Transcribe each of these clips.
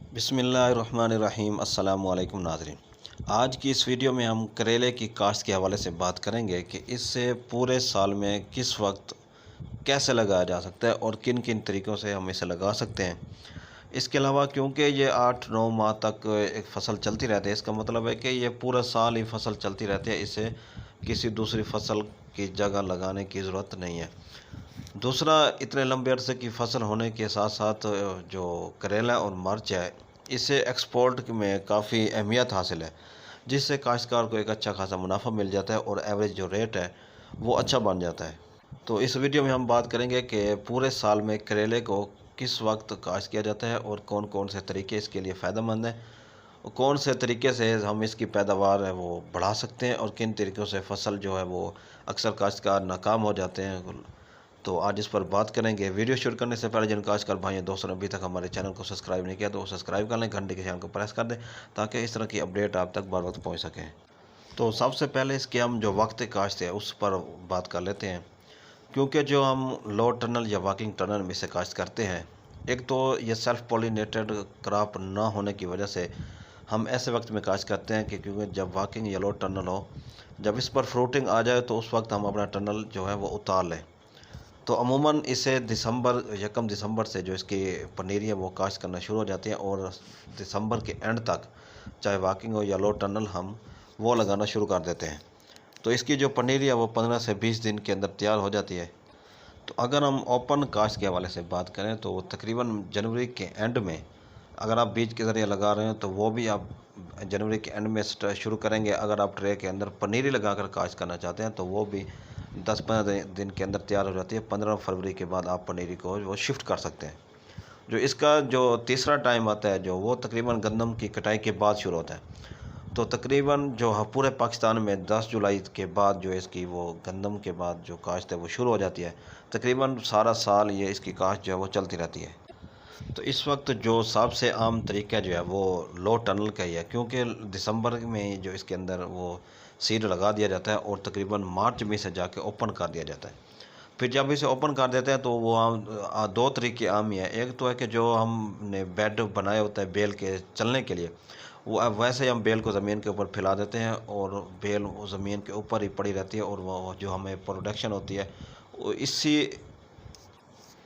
बिस्मिल्लाहिर्रहमानिर्रहीम। अस्सलाम वालेकुम नाज़रीन। आज की इस वीडियो में हम करेले की काश्त के हवाले से बात करेंगे कि इससे पूरे साल में किस वक्त कैसे लगाया जा सकता है और किन किन तरीक़ों से हम इसे लगा सकते हैं। इसके अलावा क्योंकि ये 8-9 माह तक एक फ़सल चलती रहती है, इसका मतलब है कि ये पूरा साल ही फ़सल चलती रहती है, इसे किसी दूसरी फ़सल की जगह लगाने की ज़रूरत नहीं है। दूसरा, इतने लंबे अरसे की फ़सल होने के साथ साथ जो करेला और मिर्च है, इसे एक्सपोर्ट में काफ़ी अहमियत हासिल है, जिससे काश्तकार को एक अच्छा खासा मुनाफा मिल जाता है और एवरेज जो रेट है वो अच्छा बन जाता है। तो इस वीडियो में हम बात करेंगे कि पूरे साल में करेले को किस वक्त काश्त किया जाता है और कौन कौन से तरीके इसके लिए फ़ायदेमंद हैं और कौन से तरीके से हम इसकी पैदावार है वो बढ़ा सकते हैं और किन तरीक़ों से फ़सल जो है वो अक्सर काश्तकार नाकाम हो जाते हैं। तो आज इस पर बात करेंगे। वीडियो शुरू करने से पहले जिन काश्तकार भाइयों दोस्तों ने अभी तक हमारे चैनल को सब्सक्राइब नहीं किया तो वो सब्सक्राइब कर लें, घंटे के चैनल को प्रेस कर दें ताकि इस तरह की अपडेट आप तक बर वक्त पहुँच सकें। तो सबसे पहले इसके हम जो वक्त काश्त है उस पर बात कर लेते हैं, क्योंकि जो हम लो टनल या वॉकिंग टनल में से काश्त करते हैं, एक तो ये सेल्फ पॉलिनेटेड क्रॉप ना होने की वजह से हम ऐसे वक्त में काश्त करते हैं कि क्योंकि जब वॉकिंग या लो टनल हो, जब इस पर फ्रूटिंग आ जाए तो उस वक्त हम अपना टनल जो है वो उतार लें। तो अमूमन इसे दिसंबर से जो इसकी पनीरी है वो काश्त करना शुरू हो जाती है और दिसंबर के एंड तक, चाहे वॉकिंग हो या लो टनल, हम वो लगाना शुरू कर देते हैं। तो इसकी जो पनीरी है वो 15 से 20 दिन के अंदर तैयार हो जाती है। तो अगर हम ओपन काश्त के हवाले से बात करें तो वो तकरीबन जनवरी के एंड में, अगर आप बीज के ज़रिए लगा रहे हैं तो वो भी आप जनवरी के एंड में शुरू करेंगे। अगर आप ट्रे के अंदर पनीरी लगाकर काश्त करना चाहते हैं तो वो भी 10-15 दिन के अंदर तैयार हो जाती है। 15 फरवरी के बाद आप पनीरी को वो शिफ्ट कर सकते हैं। जो इसका जो तीसरा टाइम आता है जो वो तकरीबन गंदम की कटाई के बाद शुरू होता है। तो तकरीबन जो पूरे पाकिस्तान में 10 जुलाई के बाद जो इसकी वो गंदम के बाद जो काश्त है वो शुरू हो जाती है। तकरीबन सारा साल ये इसकी काश्त जो है वो चलती रहती है। तो इस वक्त जो सबसे आम तरीका जो है वो लो टनल का ही है, क्योंकि दिसंबर में जो इसके अंदर वो सीड लगा दिया जाता है और तकरीबन मार्च में से जाके ओपन कर दिया जाता है। फिर जब इसे ओपन कर देते हैं तो वो दो तरीके आम ही है। एक तो है कि जो हमने बेड बनाया होता है बेल के चलने के लिए, वो अब वैसे ही हम बेल को ज़मीन के ऊपर फैला देते हैं और बेल वो ज़मीन के ऊपर ही पड़ी रहती है और वो जो हमें प्रोडक्शन होती है वो इसी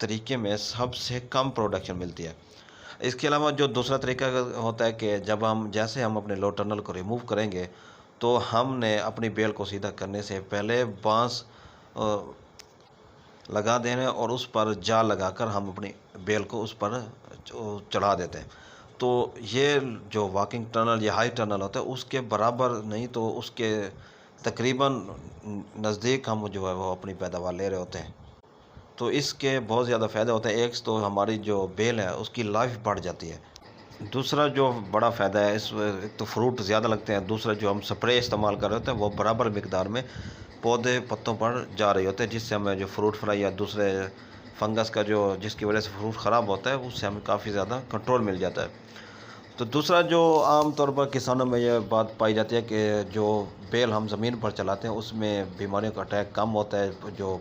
तरीके में सबसे कम प्रोडक्शन मिलती है। इसके अलावा जो दूसरा तरीका होता है कि जब हम जैसे हम अपने लो टनल को रिमूव करेंगे तो हमने अपनी बेल को सीधा करने से पहले बांस लगा देने और उस पर जाल लगाकर हम अपनी बेल को उस पर चढ़ा देते हैं। तो ये जो वॉकिंग टनल या हाई टनल होता है उसके बराबर नहीं तो उसके तकरीबन नज़दीक हम जो है वो अपनी पैदावार ले रहे होते हैं। तो इसके बहुत ज़्यादा फ़ायदे होते हैं। एक तो हमारी जो बेल है उसकी लाइफ बढ़ जाती है। दूसरा जो बड़ा फ़ायदा है, इस एक तो फ्रूट ज़्यादा लगते हैं, दूसरा जो हम स्प्रे इस्तेमाल कर रहे होते हैं वो बराबर मिकदार में पौधे पत्तों पर जा रही होते हैं, जिससे हमें जो फ्रूट फ्लाई या दूसरे फंगस का जो जिसकी वजह से फ्रूट ख़राब होता है उससे हमें काफ़ी ज़्यादा कंट्रोल मिल जाता है। तो दूसरा जो आम तौर पर किसानों में ये बात पाई जाती है कि जो बेल हम ज़मीन पर चलाते हैं उसमें बीमारियों का अटैक कम होता है। जो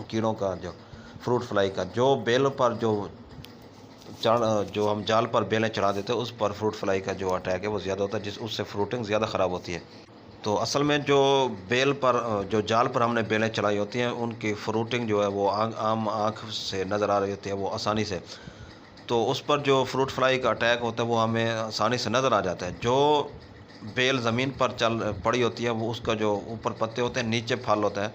कीड़ों का जो फ्रूट फ्लाई का जो बेल पर जो हम जाल पर बेलें चढ़ा देते हैं उस पर फ्रूट फ्लाई का जो अटैक है वो ज़्यादा होता है, उससे फ्रूटिंग ज़्यादा ख़राब होती है। तो असल में जो बेल पर जो जाल पर हमने बेलें चढ़ाई होती हैं उनकी फ्रूटिंग जो है वो आम आँख से नज़र आ रही होती है वो आसानी से। तो उस पर जो फ्रूट फ्लाई का अटैक होता है वो हमें आसानी से नज़र आ जाता है। जो बेल ज़मीन पर पड़ी होती है वो उसका जो ऊपर पत्ते होते हैं नीचे फल होता है,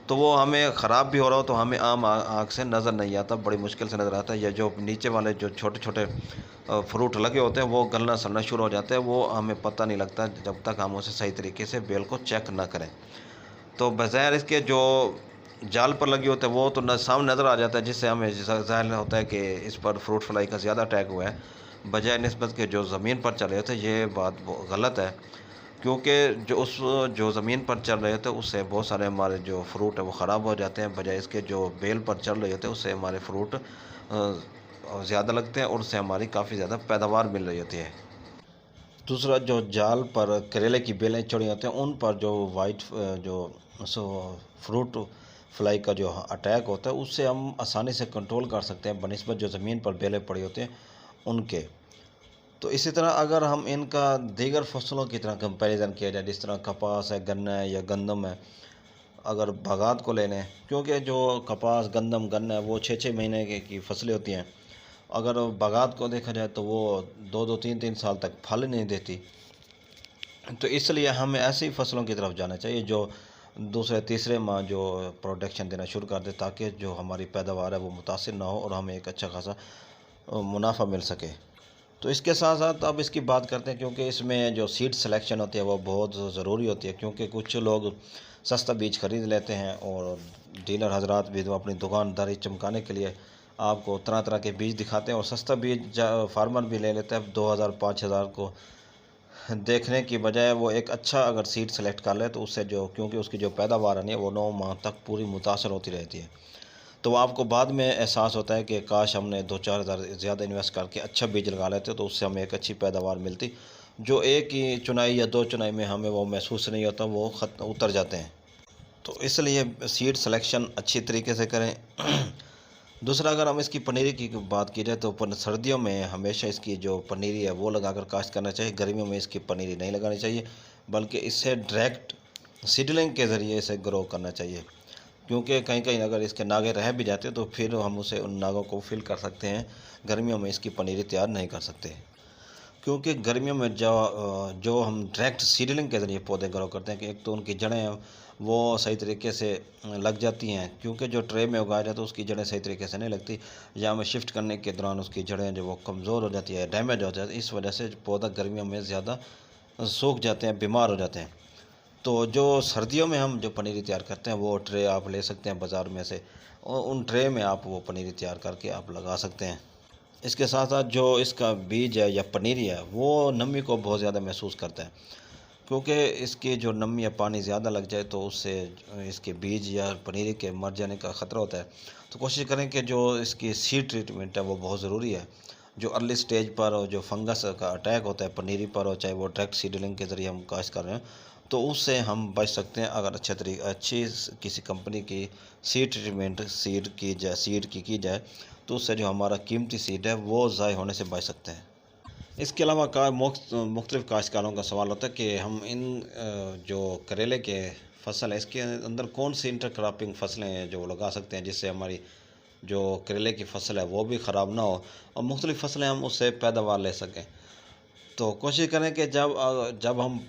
तो वो हमें ख़राब भी हो रहा हो तो हमें आम आँख से नज़र नहीं आता, बड़ी मुश्किल से नज़र आता है। या जो नीचे वाले जो छोटे छोटे फ्रूट लगे होते हैं वो गलना सड़ना शुरू हो जाते हैं, वो हमें पता नहीं लगता जब तक हम उसे सही तरीके से बेल को चेक ना करें। तो बज़ाहिर इसके जो जाल पर लगे होते हैं वो तो सामने नज़र आ जाता है, जिससे हमें ज़ाहिर होता है कि इस पर फ्रूट फ्लाई का ज़्यादा अटैक हुआ है बजाय निस्बत के जो ज़मीन पर चल रहे थे। ये बात गलत है, क्योंकि जो ज़मीन पर चल रहे थे उससे बहुत सारे हमारे जो फ्रूट है वो ख़राब हो जाते हैं, बजाय इसके जो बेल पर चल रहे होते हैं उससे हमारे फ्रूट ज़्यादा लगते हैं और उससे हमारी काफ़ी ज़्यादा पैदावार मिल रही होती है। दूसरा, जो जाल पर करेले की बेलें चढ़ी होती हैं उन पर जो वाइट जो फ्रूट फ्लाई का जो अटैक होता है उससे हम आसानी से कंट्रोल कर सकते हैं बनिस्बत जो ज़मीन पर बेलें पड़ी होती हैं उनके। तो इसी तरह अगर हम इनका दीगर फसलों की तरह कंपैरिजन किया जाए, जिस तरह कपास है, गन्ना है या गंदम है, अगर बागात को ले लें, क्योंकि जो कपास, गंदम, गन्ना है वो 6-6 महीने की फसलें होती हैं। अगर बागात को देखा जाए तो वो 2-2, 3-3 साल तक फल नहीं देती। तो इसलिए हमें ऐसी फसलों की तरफ जाना चाहिए जो दूसरे तीसरे माह जो प्रोडक्शन देना शुरू कर दे, ताकि जो हमारी पैदावार है वो मुतासिर ना हो और हमें एक अच्छा खासा मुनाफा मिल सके। तो इसके साथ साथ अब इसकी बात करते हैं, क्योंकि इसमें जो सीड सिलेक्शन होती है वो बहुत ज़रूरी होती है, क्योंकि कुछ लोग सस्ता बीज खरीद लेते हैं और डीलर हजरात भी तो अपनी दुकानदारी चमकाने के लिए आपको तरह तरह के बीज दिखाते हैं और सस्ता बीज फार्मर भी ले लेता है 2000-5000 को। देखने की बजाय वो एक अच्छा अगर सीड सेलेक्ट कर ले तो उससे जो, क्योंकि उसकी जो पैदावार है वो 9 माह तक पूरी मुतासर होती रहती है। तो आपको बाद में एहसास होता है कि काश हमने 2-4 हज़ार ज़्यादा इन्वेस्ट करके अच्छा बीज लगा लेते, तो उससे हमें एक अच्छी पैदावार मिलती, जो एक ही चुनाई या 2 चुनाई में हमें वो महसूस नहीं होता, वो उतर जाते हैं। तो इसलिए सीड सिलेक्शन अच्छी तरीके से करें। दूसरा, अगर हम इसकी पनीरी की बात की जाए तो सर्दियों में हमेशा इसकी जो पनीरी है वो लगाकर काश्त करना चाहिए। गर्मियों में इसकी पनीरी नहीं लगानी चाहिए, बल्कि इससे डायरेक्ट सीडलिंग के ज़रिए इसे ग्रो करना चाहिए, क्योंकि कहीं कहीं अगर इसके नागे रह भी जाते तो फिर हम उसे उन नागों को फिल कर सकते हैं। गर्मियों में इसकी पनीरी तैयार नहीं कर सकते, क्योंकि गर्मियों में जो हम डायरेक्ट सीडलिंग के ज़रिए पौधे ग्रो करते हैं कि एक तो उनकी जड़ें हैं वो सही तरीके से लग जाती हैं, क्योंकि जो ट्रे में उगाया जाता है उसकी जड़ें सही तरीके से नहीं लगती, या हमें शिफ्ट करने के दौरान उसकी जड़ें जो वो कमज़ोर हो जाती है, डैमेज हो जाती है। इस वजह से पौधा गर्मियों में ज़्यादा सूख जाते हैं, बीमार हो जाते हैं। तो जो सर्दियों में हम जो पनीरी तैयार करते हैं वो ट्रे आप ले सकते हैं बाज़ार में से, और उन ट्रे में आप वो पनीरी तैयार करके आप लगा सकते हैं। इसके साथ साथ जो इसका बीज है या पनीरी है वो नमी को बहुत ज़्यादा महसूस करता है, क्योंकि इसकी जो नमी या पानी ज़्यादा लग जाए तो उससे इसके बीज या पनीरी के मर जाने का ख़तरा होता है। तो कोशिश करें कि जो इसकी सीड ट्रीटमेंट है वो बहुत ज़रूरी है। जो अर्ली स्टेज पर और जो फंगस का अटैक होता है पनीरी पर, और चाहे वो डायरेक्ट सीडलिंग के ज़रिए हम काश्त कर रहे हैं, तो उससे हम बच सकते हैं अगर अच्छी किसी कंपनी की सीड ट्रीटमेंट सीड की जाए, तो उससे जो हमारा कीमती सीड है वो ज़ाय होने से बच सकते हैं। इसके अलावा मुख्तलिफ़ काश्तकारों का सवाल होता है कि हम इन जो करेले के फसल है इसके अंदर कौन सी इंटरक्रॉपिंग फसलें हैं जो लगा सकते हैं, जिससे हमारी जो करेले की फसल है वो भी ख़राब ना हो और मुख्तलिफ़ फसलें हम उससे पैदावार ले सकें। तो कोशिश करें कि जब हम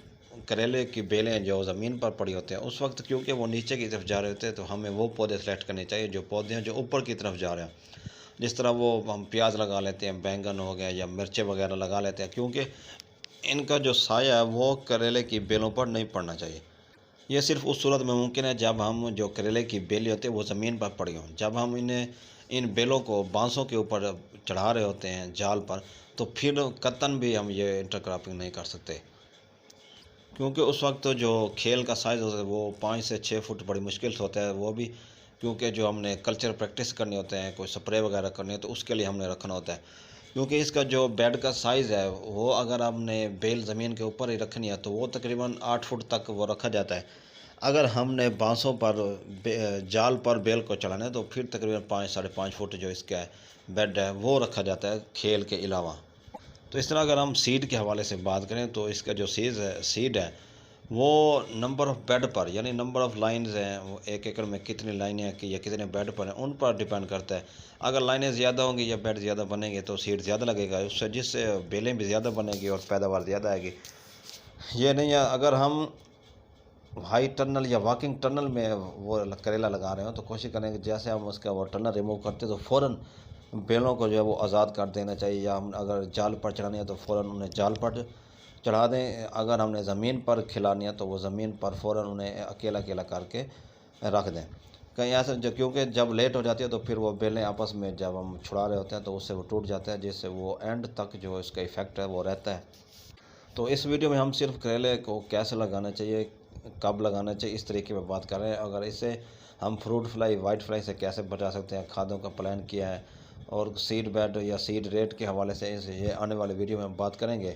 करेले की बेलें जो ज़मीन पर पड़ी होते हैं उस वक्त, क्योंकि वो नीचे की तरफ जा रहे होते हैं, तो हमें वो पौधे सेलेक्ट करने चाहिए जो पौधे हैं जो ऊपर की तरफ जा रहे हैं। जिस तरह वो हम प्याज लगा लेते हैं, बैंगन हो गया या मिर्चें वगैरह लगा लेते हैं, क्योंकि इनका जो साया है वो करेले की बेलों पर नहीं पड़ना चाहिए। ये सिर्फ उस सूरत में मुमकिन है जब हम जो करेले की बेलें होती है वो ज़मीन पर पड़ी हों। जब हम इन बेलों को बांसों के ऊपर चढ़ा रहे होते हैं जाल पर, तो फिर कतन भी हम ये इंटरक्रॉपिंग नहीं कर सकते, क्योंकि उस वक्त जो खेल का साइज़ होता है वो 5 से 6 फुट बड़ी मुश्किल से होता है। वो भी क्योंकि जो हमने कल्चर प्रैक्टिस करनी होते हैं, कोई स्प्रे वगैरह करनी है, तो उसके लिए हमने रखना होता है। क्योंकि इसका जो बेड का साइज़ है वो अगर हमने बेल ज़मीन के ऊपर ही रखनी है तो वो तकरीबन 8 फुट तक वो रखा जाता है। अगर हमने बांसों पर जाल पर बेल को चढ़ाना है तो फिर तकरीबन 5-5.5 फुट जो इसका बेड है वो रखा जाता है खेल के अलावा। तो इस तरह अगर हम सीड के हवाले से बात करें तो इसका जो सीड है वो नंबर ऑफ़ बेड पर, यानी नंबर ऑफ़ लाइन्स हैं, वो 1 एकड़ में कितनी लाइनें हैं कि या कितने बेड पर हैं उन पर डिपेंड करता है। अगर लाइनें ज़्यादा होंगी या बेड ज़्यादा बनेंगे तो सीड ज़्यादा लगेगा, उससे जिससे बेलें भी ज़्यादा बनेगी और पैदावार ज़्यादा आएगी। ये नहीं है अगर हम हाई टनल या वॉकिंग टनल में वो करेला लगा रहे हो तो कोशिश करें कि जैसे हम उसका वो टनल रिमूव करते तो फ़ौरन बेलों को जो है वो आज़ाद कर देना चाहिए, या हम अगर जाल पर चढ़ानी है तो फ़ौरन उन्हें जाल पर चढ़ा दें। अगर हमने ज़मीन पर खिलानी है तो वो ज़मीन पर फ़ौरन उन्हें अकेला अकेला करके रख दें। कहीं ऐसा जो, क्योंकि जब लेट हो जाती है तो फिर वो बेलें आपस में जब हम छुड़ा रहे होते हैं तो उससे वो टूट जाता है, जिससे वो एंड तक जो इसका इफ़ेक्ट है वो रहता है। तो इस वीडियो में हम सिर्फ करेले को कैसे लगाना चाहिए, कब लगाना चाहिए, इस तरीके में बात कर रहे हैं। अगर इसे हम फ्रूट फ्लाई, वाइट फ्लाई से कैसे बचा सकते हैं, खादों का प्लान किया है, और सीड बेड या सीड रेट के हवाले से ये आने वाले वीडियो में हम बात करेंगे।